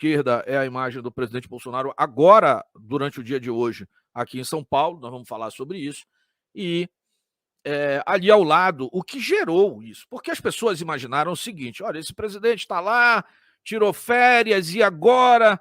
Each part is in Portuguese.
esquerda é a imagem do presidente Bolsonaro agora, durante o dia de hoje, aqui em São Paulo. Nós vamos falar sobre isso. E ali ao lado, o que gerou isso? Porque as pessoas imaginaram o seguinte: olha, esse presidente está lá, tirou férias e agora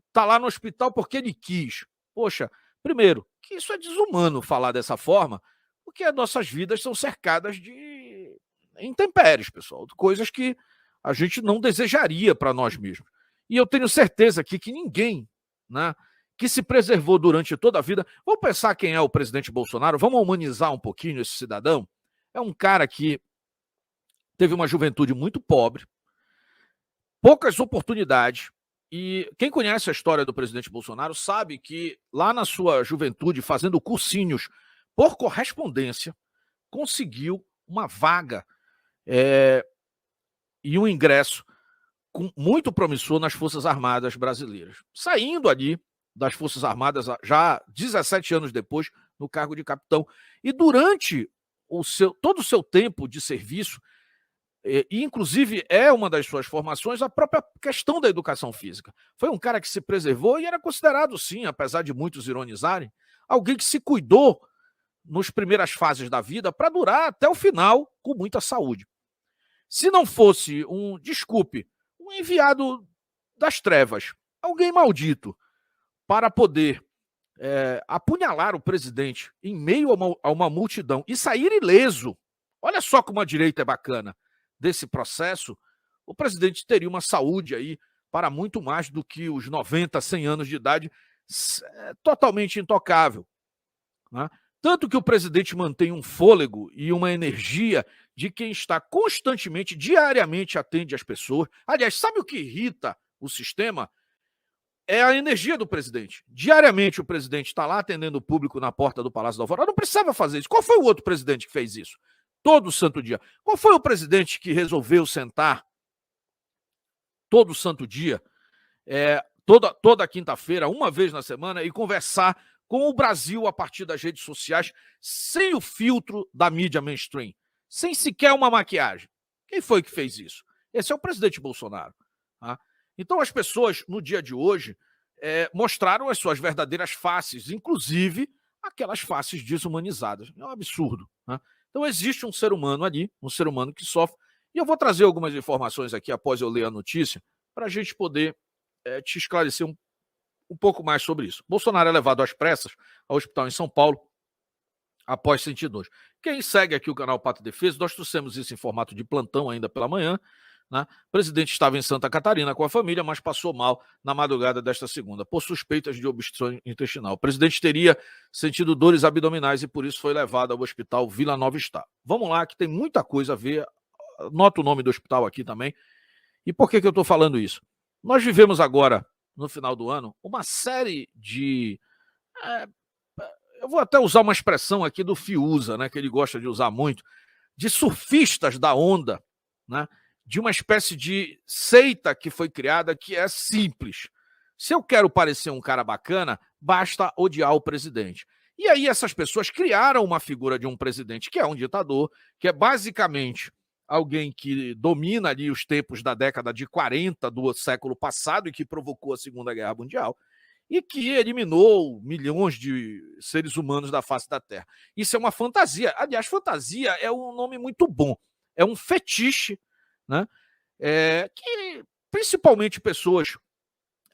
está lá no hospital porque ele quis. Poxa, primeiro, que isso é desumano falar dessa forma, porque as nossas vidas são cercadas de intempéries, pessoal, de coisas que a gente não desejaria para nós mesmos. E eu tenho certeza aqui que ninguém, né, que se preservou durante toda a vida. Vamos pensar quem é o presidente Bolsonaro, vamos humanizar um pouquinho esse cidadão. É um cara que teve uma juventude muito pobre, poucas oportunidades, e quem conhece a história do presidente Bolsonaro sabe que lá na sua juventude, fazendo cursinhos por correspondência, conseguiu uma vaga e um ingresso muito promissor nas Forças Armadas brasileiras. Saindo ali das Forças Armadas já 17 anos depois, no cargo de capitão. E durante todo o seu tempo de serviço, e inclusive é uma das suas formações, a própria questão da educação física. Foi um cara que se preservou e era considerado, sim, apesar de muitos ironizarem, alguém que se cuidou nas primeiras fases da vida para durar até o final com muita saúde. Se não fosse um enviado das trevas, alguém maldito, para poder apunhalar o presidente em meio a uma multidão e sair ileso, olha só como a direita é bacana, desse processo, o presidente teria uma saúde aí para muito mais do que os 90, 100 anos de idade, totalmente intocável, né? Tanto que o presidente mantém um fôlego e uma energia de quem está constantemente, diariamente atende as pessoas. Aliás, sabe o que irrita o sistema? É a energia do presidente. Diariamente o presidente está lá atendendo o público na porta do Palácio da Alvorada. Não precisava fazer isso. Qual foi o outro presidente que fez isso? Todo santo dia. Qual foi o presidente que resolveu sentar todo santo dia, toda quinta-feira, uma vez na semana, e conversar com o Brasil a partir das redes sociais, sem o filtro da mídia mainstream, sem sequer uma maquiagem? Quem foi que fez isso? Esse é o presidente Bolsonaro. Tá? Então as pessoas, no dia de hoje, mostraram as suas verdadeiras faces, inclusive aquelas faces desumanizadas. É um absurdo. Né? Então existe um ser humano ali, um ser humano que sofre, e eu vou trazer algumas informações aqui após eu ler a notícia, para a gente poder te esclarecer um pouco mais sobre isso. Bolsonaro é levado às pressas ao hospital em São Paulo após sentir dor. Quem segue aqui o canal Pátria e Defesa, nós trouxemos isso em formato de plantão ainda pela manhã. Né? O presidente estava em Santa Catarina com a família, mas passou mal na madrugada desta segunda, por suspeitas de obstrução intestinal. O presidente teria sentido dores abdominais e por isso foi levado ao hospital Vila Nova Estado. Vamos lá, que tem muita coisa a ver. Nota o nome do hospital aqui também. E por que eu estou falando isso? Nós vivemos agora, no final do ano, uma série de... eu vou até usar uma expressão aqui do Fiuza, né, que ele gosta de usar muito, de surfistas da onda, né, de uma espécie de seita que foi criada que é simples. Se eu quero parecer um cara bacana, basta odiar o presidente. E aí essas pessoas criaram uma figura de um presidente que é um ditador, que é basicamente alguém que domina ali os tempos da década de 40 do século passado e que provocou a Segunda Guerra Mundial e que eliminou milhões de seres humanos da face da Terra. Isso é uma fantasia. Aliás, fantasia é um nome muito bom. É um fetiche, né? Que principalmente pessoas...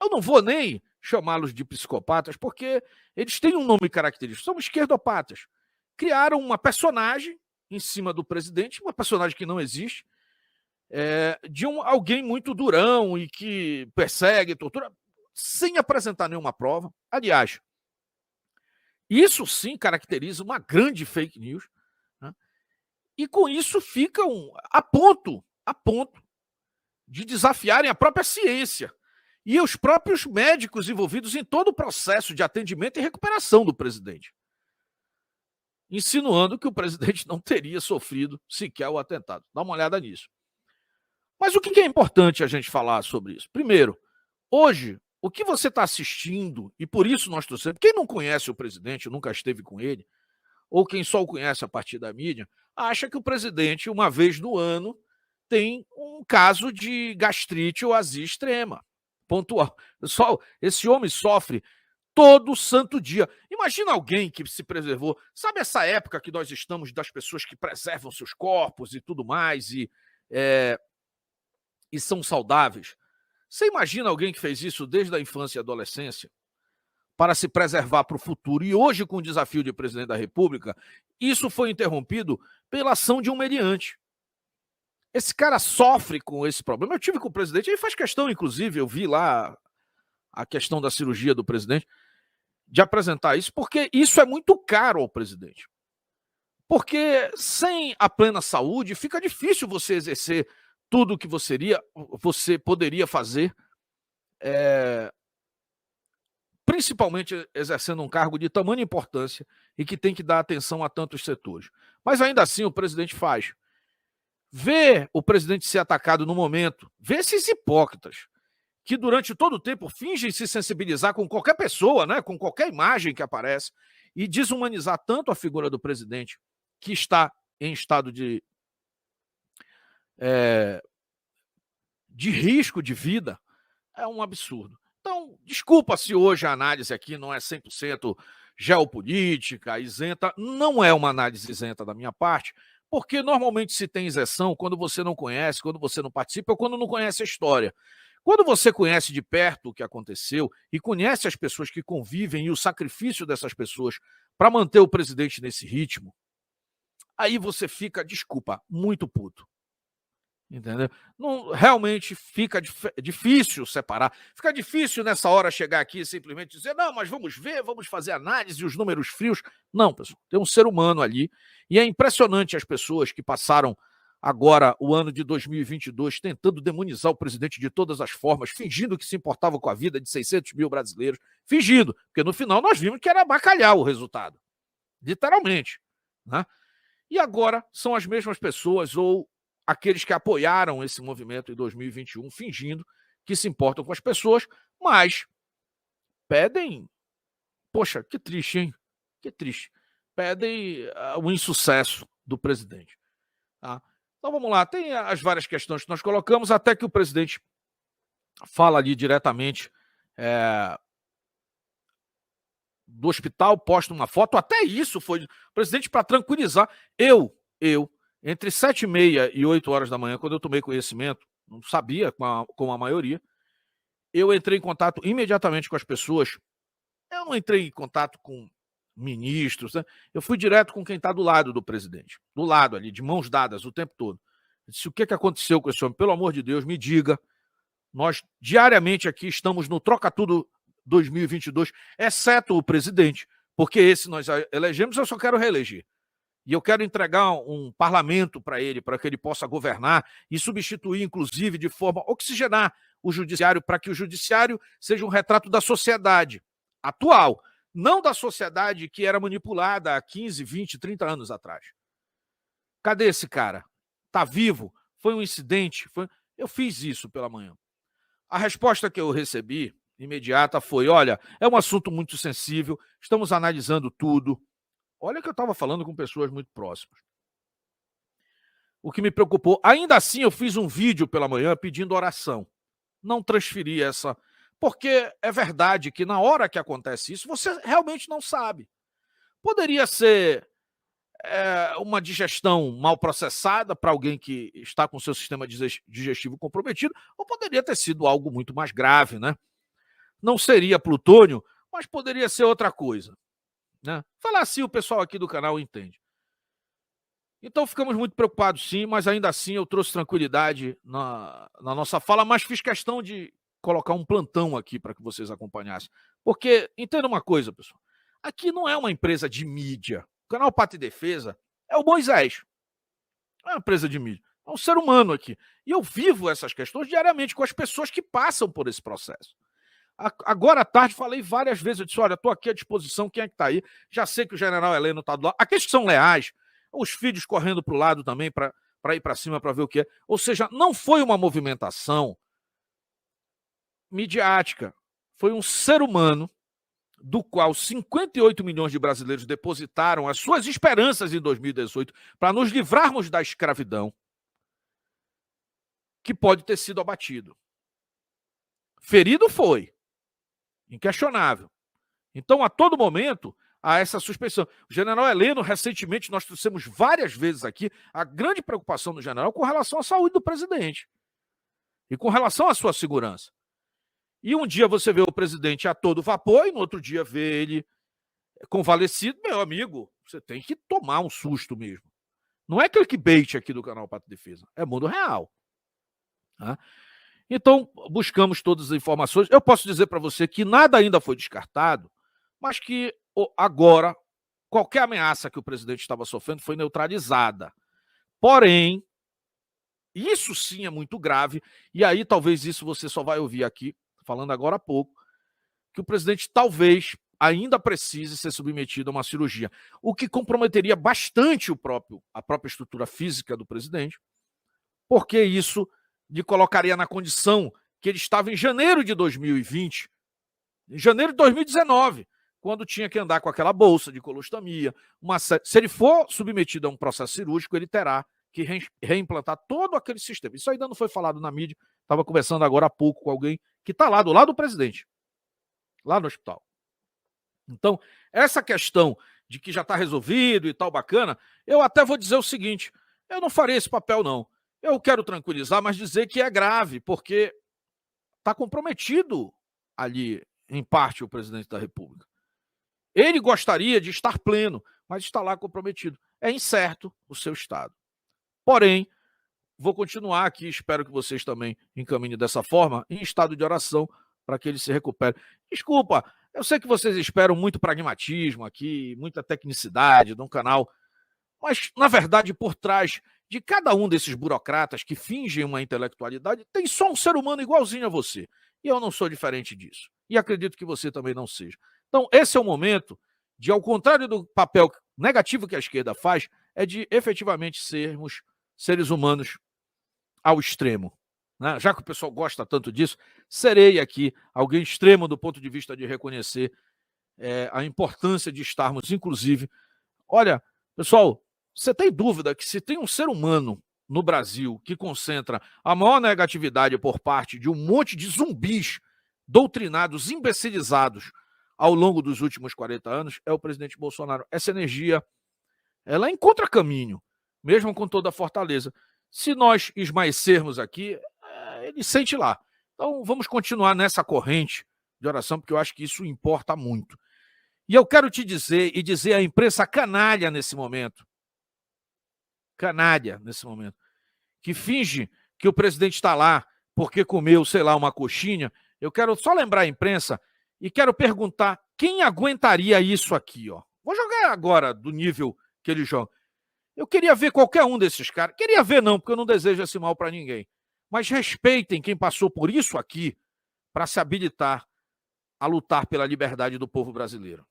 Eu não vou nem chamá-los de psicopatas, porque eles têm um nome característico. São esquerdopatas. Criaram uma personagem em cima do presidente, uma personagem que não existe, de alguém muito durão e que persegue, tortura, sem apresentar nenhuma prova. Aliás, isso sim caracteriza uma grande fake news, né? E com isso ficam a ponto de desafiarem a própria ciência e os próprios médicos envolvidos em todo o processo de atendimento e recuperação do presidente, insinuando que o presidente não teria sofrido sequer o atentado. Dá uma olhada nisso. Mas o que é importante a gente falar sobre isso? Primeiro, hoje, o que você está assistindo, e por isso nós trouxemos, quem não conhece o presidente, nunca esteve com ele, ou quem só o conhece a partir da mídia, acha que o presidente, uma vez no ano, tem um caso de gastrite ou azia extrema. pontual. Pessoal, esse homem sofre todo santo dia. Imagina alguém que se preservou. Sabe essa época que nós estamos das pessoas que preservam seus corpos e tudo mais e são saudáveis? Você imagina alguém que fez isso desde a infância e adolescência para se preservar para o futuro? E hoje, com o desafio de presidente da República, isso foi interrompido pela ação de um mediante. Esse cara sofre com esse problema. Eu tive com o presidente, ele faz questão, inclusive, eu vi lá a questão da cirurgia do presidente, de apresentar isso, porque isso é muito caro ao presidente. Porque sem a plena saúde, fica difícil você exercer tudo o que você poderia fazer, principalmente exercendo um cargo de tamanha importância e que tem que dar atenção a tantos setores. Mas ainda assim o presidente faz. Ver o presidente ser atacado no momento, ver esses hipócritas que durante todo o tempo fingem se sensibilizar com qualquer pessoa, né, com qualquer imagem que aparece, e desumanizar tanto a figura do presidente, que está em estado de risco de vida, é um absurdo. Então, desculpa se hoje a análise aqui não é 100% geopolítica, isenta. Não é uma análise isenta da minha parte, porque normalmente se tem isenção quando você não conhece, quando você não participa ou quando não conhece a história. Quando você conhece de perto o que aconteceu e conhece as pessoas que convivem e o sacrifício dessas pessoas para manter o presidente nesse ritmo, aí você fica, desculpa, muito puto. Entendeu? Não, realmente fica difícil separar. Fica difícil nessa hora chegar aqui e simplesmente dizer, não, mas vamos ver, vamos fazer análise, os números frios. Não, pessoal, tem um ser humano ali e é impressionante as pessoas que passaram agora o ano de 2022 tentando demonizar o presidente de todas as formas, fingindo que se importava com a vida de 600 mil brasileiros, fingindo, porque no final nós vimos que era bacalhau o resultado, literalmente, né? E agora são as mesmas pessoas ou aqueles que apoiaram esse movimento em 2021, fingindo que se importam com as pessoas, mas pedem, poxa, que triste, hein? Que triste. Pedem o insucesso do presidente. Tá? Então vamos lá, tem as várias questões que nós colocamos, até que o presidente fala ali diretamente do hospital, posta uma foto, até isso foi o presidente para tranquilizar. Eu, entre 7h30 e 8 horas da manhã, quando eu tomei conhecimento, não sabia com a maioria, eu entrei em contato imediatamente com as pessoas. Eu não entrei em contato com ministros, né? Eu fui direto com quem está do lado do presidente, do lado ali, de mãos dadas o tempo todo. Eu disse, o que aconteceu com esse homem? Pelo amor de Deus, me diga. Nós diariamente aqui estamos no Troca Tudo 2022, exceto o presidente, porque esse nós elegemos, eu só quero reeleger. E eu quero entregar um parlamento para ele, para que ele possa governar e substituir, inclusive, de forma oxigenar o judiciário, para que o judiciário seja um retrato da sociedade atual, não da sociedade que era manipulada há 15, 20, 30 anos atrás. Cadê esse cara? Está vivo? Foi um incidente? Eu fiz isso pela manhã. A resposta que eu recebi, imediata, foi, olha, é um assunto muito sensível, estamos analisando tudo. Olha que eu estava falando com pessoas muito próximas. O que me preocupou, ainda assim eu fiz um vídeo pela manhã pedindo oração. Não transferi essa, porque é verdade que na hora que acontece isso, você realmente não sabe. Poderia ser uma digestão mal processada para alguém que está com seu sistema digestivo comprometido, ou poderia ter sido algo muito mais grave, né? Não seria plutônio, mas poderia ser outra coisa. Né? Falar assim, o pessoal aqui do canal entende. Então ficamos muito preocupados sim, mas ainda assim eu trouxe tranquilidade na nossa fala, mas fiz questão de colocar um plantão aqui para que vocês acompanhassem. Porque, entenda uma coisa, pessoal, aqui não é uma empresa de mídia. O canal Pátria e Defesa é o Moisés. Não é uma empresa de mídia, é um ser humano aqui. E eu vivo essas questões diariamente com as pessoas que passam por esse processo. Agora à tarde falei várias vezes, eu disse, olha, estou aqui à disposição, quem é que está aí? Já sei que o general Heleno está do lado. Aqueles que são leais, os filhos correndo para o lado também para ir para cima para ver o que é. Ou seja, não foi uma movimentação midiática, foi um ser humano do qual 58 milhões de brasileiros depositaram as suas esperanças em 2018 para nos livrarmos da escravidão, que pode ter sido abatido. Ferido foi, inquestionável. Então, a todo momento, há essa suspeição. O general Heleno, recentemente, nós trouxemos várias vezes aqui a grande preocupação do general com relação à saúde do presidente e com relação à sua segurança. E um dia você vê o presidente a todo vapor e no outro dia vê ele convalescido. Meu amigo, você tem que tomar um susto mesmo. Não é clickbait aqui do canal Pátria e Defesa, é mundo real. Tá? Então, buscamos todas as informações. Eu posso dizer para você que nada ainda foi descartado, mas que agora qualquer ameaça que o presidente estava sofrendo foi neutralizada. Porém, isso sim é muito grave, e aí talvez isso você só vai ouvir aqui, falando agora há pouco, que o presidente talvez ainda precise ser submetido a uma cirurgia, o que comprometeria bastante a própria estrutura física do presidente, porque isso lhe colocaria na condição que ele estava em janeiro de 2020, em janeiro de 2019, quando tinha que andar com aquela bolsa de colostomia. Se ele for submetido a um processo cirúrgico, ele terá que reimplantar todo aquele sistema. Isso ainda não foi falado na mídia, estava conversando agora há pouco com alguém que está lá do lado do presidente, lá no hospital. Então, essa questão de que já está resolvido e tal, bacana, eu até vou dizer o seguinte, eu não farei esse papel, não. Eu quero tranquilizar, mas dizer que é grave, porque está comprometido ali, em parte, o presidente da República. Ele gostaria de estar pleno, mas está lá comprometido. É incerto o seu estado. Porém, vou continuar aqui, espero que vocês também encaminhem dessa forma, em estado de oração, para que ele se recupere. Desculpa, eu sei que vocês esperam muito pragmatismo aqui, muita tecnicidade no canal, mas, na verdade, por trás de cada um desses burocratas que fingem uma intelectualidade, tem só um ser humano igualzinho a você. E eu não sou diferente disso. E acredito que você também não seja. Então, esse é o momento de, ao contrário do papel negativo que a esquerda faz, é de efetivamente sermos seres humanos ao extremo. Né? Já que o pessoal gosta tanto disso, serei aqui alguém extremo do ponto de vista de reconhecer a importância de estarmos, inclusive... Olha, pessoal, você tem dúvida que se tem um ser humano no Brasil que concentra a maior negatividade por parte de um monte de zumbis doutrinados, imbecilizados ao longo dos últimos 40 anos, é o presidente Bolsonaro. Essa energia, ela encontra caminho, mesmo com toda a fortaleza. Se nós esmaecermos aqui, ele sente lá. Então, vamos continuar nessa corrente de oração, porque eu acho que isso importa muito. E eu quero te dizer, e dizer à imprensa canalha nesse momento, que finge que o presidente está lá porque comeu, sei lá, uma coxinha. Eu quero só lembrar a imprensa e quero perguntar quem aguentaria isso aqui, ó. Vou jogar agora do nível que ele joga. Eu queria ver qualquer um desses caras. Queria ver não, porque eu não desejo esse mal para ninguém. Mas respeitem quem passou por isso aqui para se habilitar a lutar pela liberdade do povo brasileiro.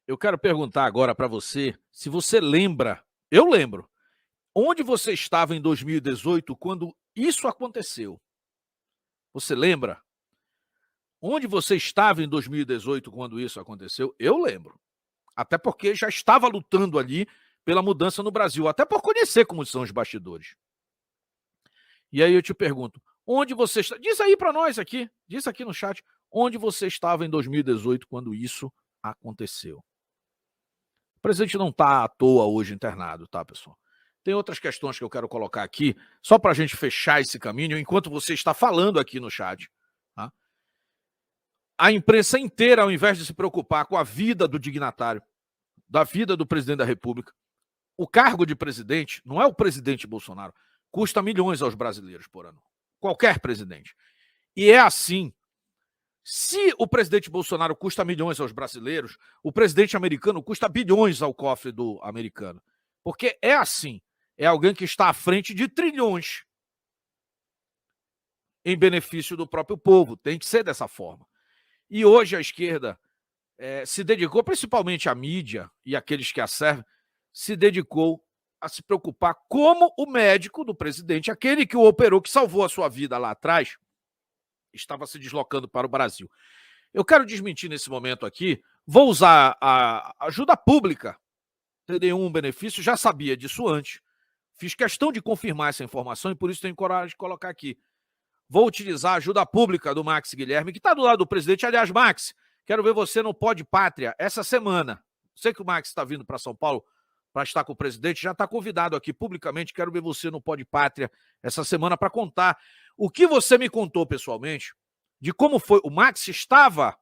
Eu quero perguntar agora para você, se você lembra, eu lembro, onde você estava em 2018 quando isso aconteceu? Você lembra? Onde você estava em 2018 quando isso aconteceu? Eu lembro. Até porque já estava lutando ali pela mudança no Brasil, até por conhecer como são os bastidores. E aí eu te pergunto, onde você está? Diz aí para nós aqui, diz aqui no chat, onde você estava em 2018 quando isso aconteceu? O presidente não está à toa hoje internado, tá, pessoal? Tem outras questões que eu quero colocar aqui, só para a gente fechar esse caminho, enquanto você está falando aqui no chat. Tá? A imprensa inteira, ao invés de se preocupar com a vida do dignatário, da vida do presidente da República, o cargo de presidente, não é o presidente Bolsonaro, custa milhões aos brasileiros por ano. Qualquer presidente. E é assim. Se o presidente Bolsonaro custa milhões aos brasileiros, o presidente americano custa bilhões ao cofre do americano. Porque é assim. É alguém que está à frente de trilhões. em benefício do próprio povo. Tem que ser dessa forma. E hoje a esquerda se dedicou, principalmente a mídia e aqueles que a servem, se dedicou a se preocupar como o médico do presidente, aquele que o operou, que salvou a sua vida lá atrás, estava se deslocando para o Brasil. Eu quero desmentir nesse momento aqui, vou usar a ajuda pública, não tem nenhum benefício, já sabia disso antes, fiz questão de confirmar essa informação e por isso tenho coragem de colocar aqui. Vou utilizar a ajuda pública do Max Guilherme, que está do lado do presidente. Aliás, Max, quero ver você no Pode Pátria essa semana. Sei que o Max está vindo para São Paulo para estar com o presidente, já está convidado aqui publicamente. Quero ver você no Pode Pátria essa semana para contar o que você me contou pessoalmente, de como foi. O Max estava,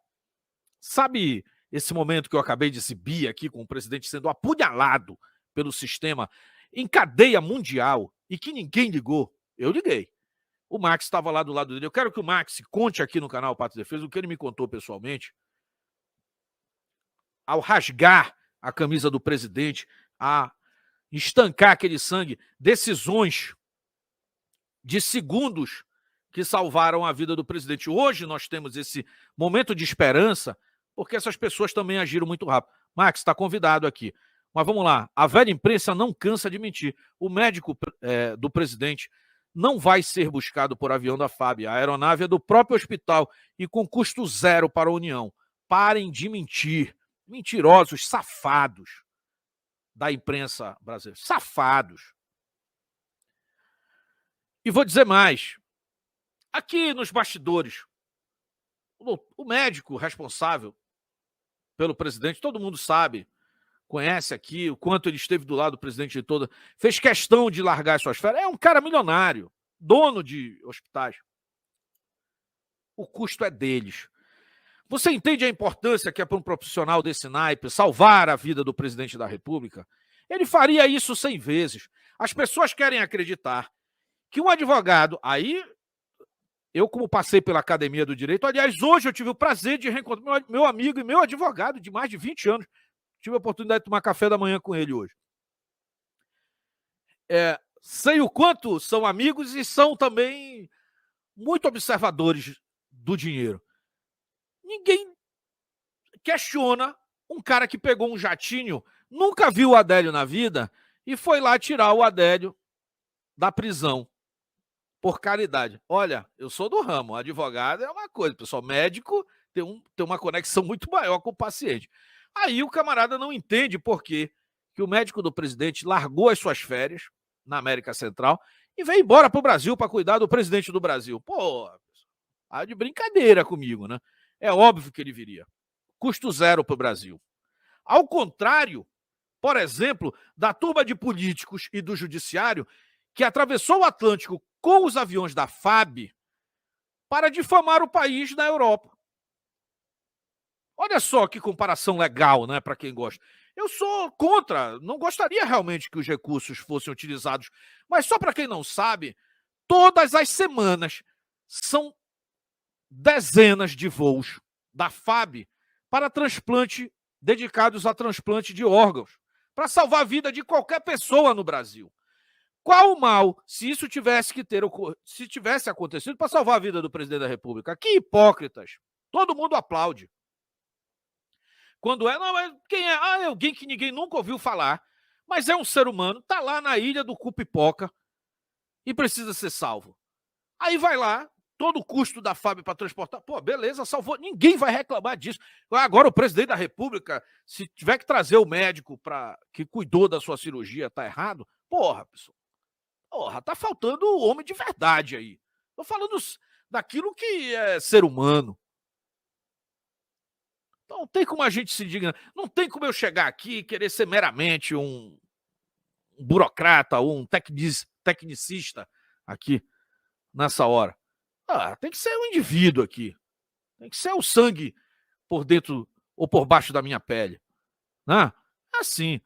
sabe, esse momento que eu acabei de exibir aqui com o presidente sendo apunhalado pelo sistema em cadeia mundial e que ninguém ligou. Eu liguei. O Max estava lá do lado dele. Eu quero que o Max conte aqui no canal Pátria e Defesa o que ele me contou pessoalmente. Ao rasgar a camisa do presidente, a estancar aquele sangue, decisões de segundos que salvaram a vida do presidente. Hoje nós temos esse momento de esperança, porque essas pessoas também agiram muito rápido. Max, está convidado aqui. Mas vamos lá, a velha imprensa não cansa de mentir. O médico do presidente não vai ser buscado por avião da FAB. A aeronave é do próprio hospital e com custo zero para a União. Parem de mentir. Mentirosos, safados da imprensa brasileira. Safados. E vou dizer mais. Aqui nos bastidores, o médico responsável pelo presidente, todo mundo sabe, conhece aqui o quanto ele esteve do lado do presidente de toda, fez questão de largar as suas férias. É um cara milionário, dono de hospitais. O custo é deles. Você entende a importância que é para um profissional desse naipe salvar a vida do presidente da República? Ele faria isso 100 vezes. As pessoas querem acreditar que um advogado, aí eu como passei pela Academia do Direito, aliás, hoje eu tive o prazer de reencontrar meu amigo e meu advogado de mais de 20 anos. Tive a oportunidade de tomar café da manhã com ele hoje. Sei o quanto são amigos e são também muito observadores do dinheiro. Ninguém questiona um cara que pegou um jatinho, nunca viu o Adélio na vida e foi lá tirar o Adélio da prisão por caridade. Olha, eu sou do ramo, advogado é uma coisa, pessoal, médico tem uma conexão muito maior com o paciente. Aí o camarada não entende por quê que o médico do presidente largou as suas férias na América Central e veio embora para o Brasil para cuidar do presidente do Brasil. Pô, tá de brincadeira comigo, né? É óbvio que ele viria. Custo zero para o Brasil. Ao contrário, por exemplo, da turma de políticos e do judiciário que atravessou o Atlântico com os aviões da FAB para difamar o país na Europa. Olha só que comparação legal, né, para quem gosta. Eu sou contra, não gostaria realmente que os recursos fossem utilizados, mas só para quem não sabe, todas as semanas são dezenas de voos da FAB para transplante, dedicados a transplante de órgãos, para salvar a vida de qualquer pessoa no Brasil. Qual o mal se isso tivesse acontecido para salvar a vida do presidente da República? Que hipócritas! Todo mundo aplaude. Quando não, mas quem é? É alguém que ninguém nunca ouviu falar, mas é um ser humano, está lá na ilha do Cupipoca e precisa ser salvo. Aí vai lá, todo o custo da FAB para transportar, pô, beleza, salvou, ninguém vai reclamar disso. Agora o presidente da República, se tiver que trazer o médico que cuidou da sua cirurgia, tá errado, porra, pessoal. Porra, tá faltando o homem de verdade aí. Tô falando daquilo que é ser humano. Então não tem como a gente se indignar. Não tem como eu chegar aqui e querer ser meramente um burocrata ou um tecnicista aqui nessa hora. Tem que ser um indivíduo aqui. Tem que ser o sangue por dentro ou por baixo da minha pele. Né? Assim.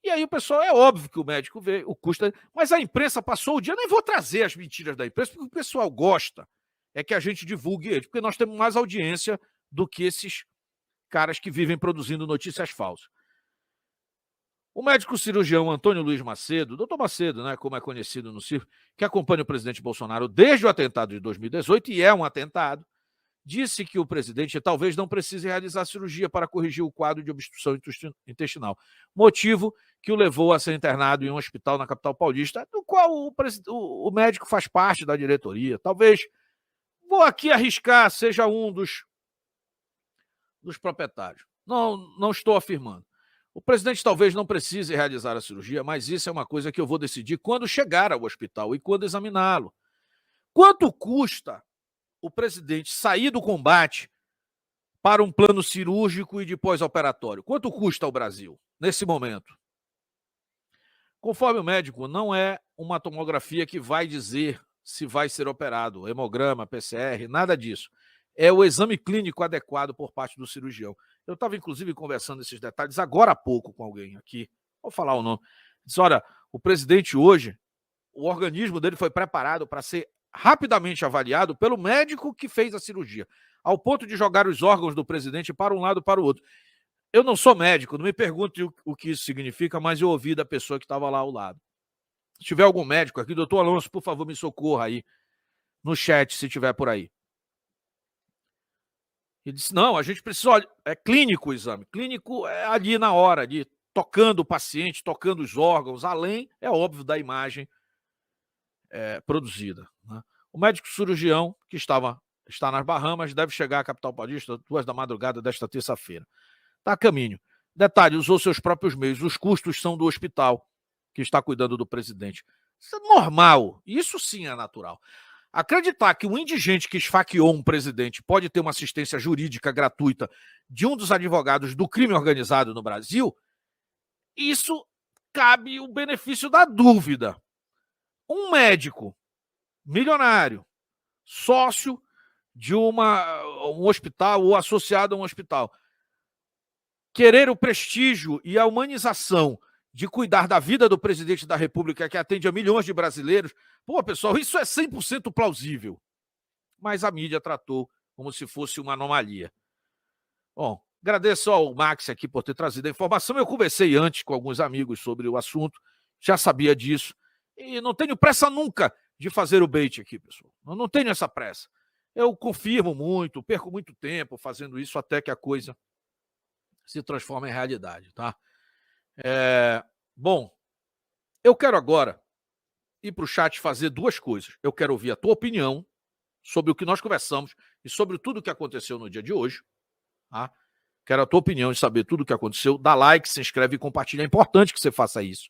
E aí o pessoal, é óbvio que o médico vê o custo, mas a imprensa passou o dia, nem vou trazer as mentiras da imprensa, porque o pessoal gosta, é que a gente divulgue eles, porque nós temos mais audiência do que esses caras que vivem produzindo notícias falsas. O médico cirurgião Antônio Luiz Macedo, doutor Macedo, né, como é conhecido no circo, que acompanha o presidente Bolsonaro desde o atentado de 2018, e é um atentado, disse que o presidente talvez não precise realizar cirurgia para corrigir o quadro de obstrução intestinal, motivo que o levou a ser internado em um hospital na capital paulista, do qual o médico faz parte da diretoria. Talvez, vou aqui arriscar, seja um dos proprietários. Não estou afirmando. O presidente talvez não precise realizar a cirurgia, mas isso é uma coisa que eu vou decidir quando chegar ao hospital e quando examiná-lo. Quanto custa o presidente sair do combate para um plano cirúrgico e de pós-operatório? Quanto custa ao Brasil nesse momento? Conforme o médico, não é uma tomografia que vai dizer se vai ser operado, hemograma, PCR, nada disso. É o exame clínico adequado por parte do cirurgião. Eu estava, inclusive, conversando esses detalhes agora há pouco com alguém aqui. Vou falar o nome. Disse, olha, o presidente hoje, o organismo dele foi preparado para ser rapidamente avaliado pelo médico que fez a cirurgia, ao ponto de jogar os órgãos do presidente para um lado e para o outro. Eu não sou médico, não me pergunte o que isso significa, mas eu ouvi da pessoa que estava lá ao lado. Se tiver algum médico aqui, doutor Alonso, por favor, me socorra aí no chat, se tiver por aí. Ele disse, não, a gente precisa, olha, é clínico o exame. Clínico é ali na hora, ali, tocando o paciente, tocando os órgãos, além, é óbvio, da imagem produzida. Né? O médico cirurgião, que está nas Bahamas, deve chegar à capital paulista 2h desta terça-feira. Está a caminho. Detalhe, usou seus próprios meios. Os custos são do hospital que está cuidando do presidente. Isso é normal. Isso sim é natural. Acreditar que um indigente que esfaqueou um presidente pode ter uma assistência jurídica gratuita de um dos advogados do crime organizado no Brasil, isso cabe o benefício da dúvida. Um médico milionário, sócio de um hospital ou associado a um hospital, querer o prestígio e a humanização de cuidar da vida do presidente da República, que atende a milhões de brasileiros, pô, pessoal, isso é 100% plausível. Mas a mídia tratou como se fosse uma anomalia. Bom, agradeço ao Max aqui por ter trazido a informação. Eu conversei antes com alguns amigos sobre o assunto, já sabia disso, e não tenho pressa nunca de fazer o bait aqui, pessoal. Eu não tenho essa pressa. Eu confirmo muito, perco muito tempo fazendo isso até que a coisa se transforma em realidade, tá? Bom, eu quero agora ir para o chat fazer duas coisas. Eu quero ouvir a tua opinião sobre o que nós conversamos e sobre tudo o que aconteceu no dia de hoje. Tá? Quero a tua opinião de saber tudo o que aconteceu. Dá like, se inscreve e compartilha. É importante que você faça isso.